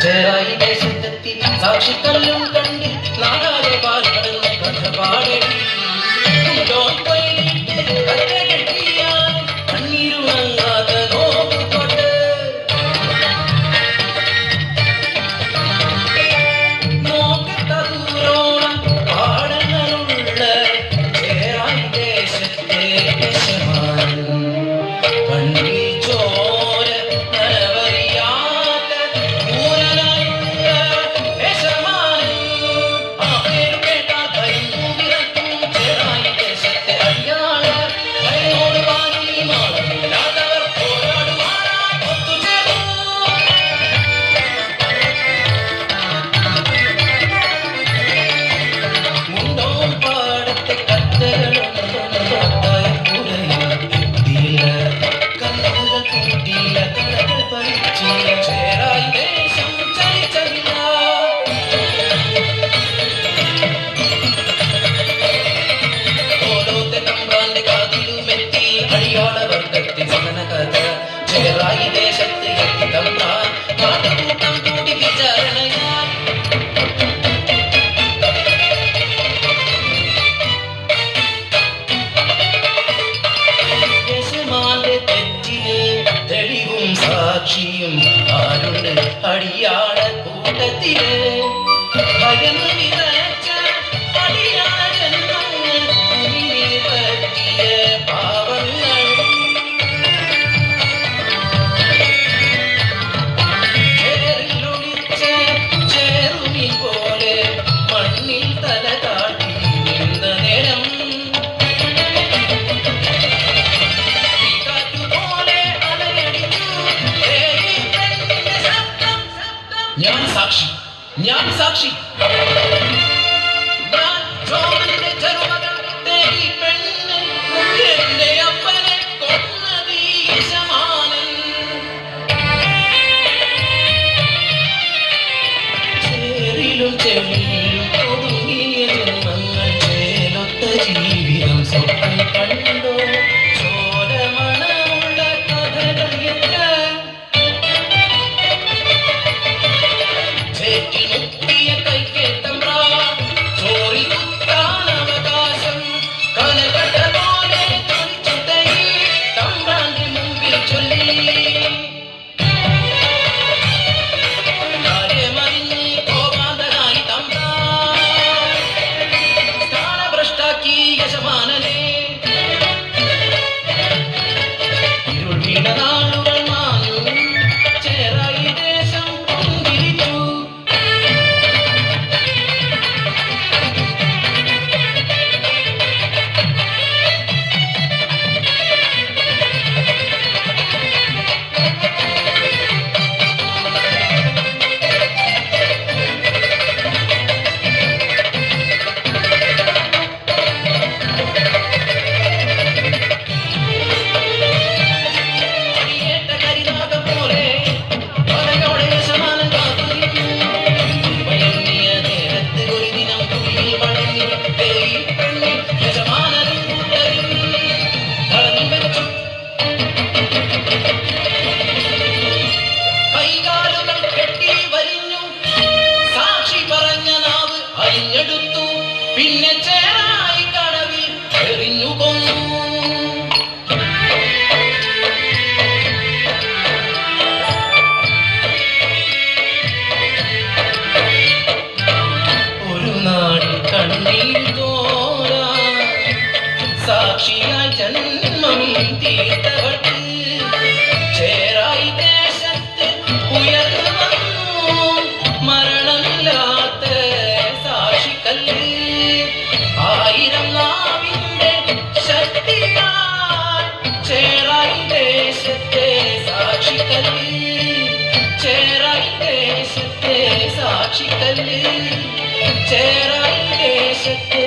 ചേരായി ദേശത്തെത്തി സാക്ഷിക്കല്ലും കണ്ട് നാടാകെ പാൽക്കടന്ന കഥ പാടേണ്ടി കണ്ണീരുണങ്ങാത്ത നോക്കുകൊണ്ട് നോക്കത്തൂരോളം പാടങ്ങളുള്ള ചേരായി ദേശത്തെ കണ്ണിൽ ചോര നരവറിയാത്ത പൂരനായുള്ള യശമാനൻ ആ പേരു കേട്ടാൽ ഭയന്നു വിറക്കും ചേരായി ദേശത്തെ അടിയാളർ ഭയനോട് വാങ്ങി മാളമില്ലാത്തവർ പോരാടുവാനായി ഒത്തുചേർന്നു മുണ്ടോം പാടത്തെ കത്തകളൊന്നും തൊട്ടായ പുരയിൽ എത്തിയില്ല കണ്ണുകൾ കൂട്ടിയില്ല കടകൾ പറിച്ചില്ല ചേരായി ദേശം ചലിച്ചതില്ല ഓരോത്തെ തമ്പ്രാന്റെ കാതിലുമെത്തി അടിയാള വർഗത്തിൽ സമന കഥ ചേരായി ദേശത്ത് എത്തി തമ്പ്രാൻ കാട്ടുകൂട്ടം കൂടി വിചാരണയായി യശമാന്റെ തെറ്റിന് തെളിവും സാക്ഷിയും ആരുണ്ട് അടിയാള കൂട്ടത്തില് ഭയന്ന് വിറച്ച അടിയാള ജന്മങ്ങൾ ഭൂമിയിൽ പറ്റിയ പാവങ്ങൾ ചേറിലൊളിച്ച ചേറുമീൻ പോലെ മണ്ണിൽ തല കാട്ടി നിന്ന നേരം കാറ്റുപോലെ അലയടിച്ചു തേടി പെണ്ണിന്റെ ശബ്ദം ഞാൻ സാക്ഷി ഞാൻ സാക്ഷി ഞാൻ ചോമന്റെ ചെറുമകൾ തേടി പെണ്ണ് എന്റെ അപ്പനെ കൊന്നത് ഈ യശമാനൻ ചേറിലും ചെളിയിലും ഒതുങ്ങിയ ജന്മങ്ങൾ ചേലൊത്ത ജീവിതം സ്വപ്നം കണ്ടോ ചോരമണമുള്ള കഥകൾ എത്ര ചേറ്റിൽ മുക്കിയ കൈക്കേത്തമ്പ്രാ ചോറി കുത്താൻ അവകാശം കനകട്ട പോലെ തൊളിച്ചുതയി തമ്പ്രാന്റെ മുമ്പിൽ ചൊല്ലി കാര്യമറിഞ്ഞ് കോപാന്തനായി തമ്പ്രാൻ സ്ഥാനഭ്രഷ്ടാക്കി യശമാനനെ ഇരുൾ വീണ നാളുകൾ മാഞ്ഞു ചേരായി ദേശം പുഞ്ചിരിച്ചു അടിയേറ്റ കരിനാഗം പോലെ പടയോടെ യശമാനൻ കാത്തുനിന്നു ഭയങ്ങിയ നേരത്ത് ഒരു ദിനം കുഴിയിൽ മടങ്ങി തേയി പെണ്ണി യശമാനനും കൂട്ടരും തടഞ്ഞു വെച്ചു കൈകാലുകൾ കെട്ടി വരിഞ്ഞു സാക്ഷി പറഞ്ഞ നാവ് അരിഞ്ഞെടുത്തു പിന്നെ ചേരായി കടവിൽ എറിഞ്ഞു കൊന്നു ഒരു നാട് കണ്ണീർ തോരാ സാക്ഷിയായി ജന്മം തീർത്തവൾക്ക് ചേരായി ദേശത്ത് ഉയർന്നു വന്നു മരണമില്ലാത്ത സാക്ഷിക്കല്ല് ആയിരം നാവിന്റെ ശക്തിയാൽ ചേരായി ദേശത്തെ സാക്ഷിക്കല്ല് ചേരായി ദേശത്തെ സാക്ഷിക്കല്ല് ചേരായി ദേശത്തെ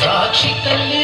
സാക്ഷിക്കല്ല്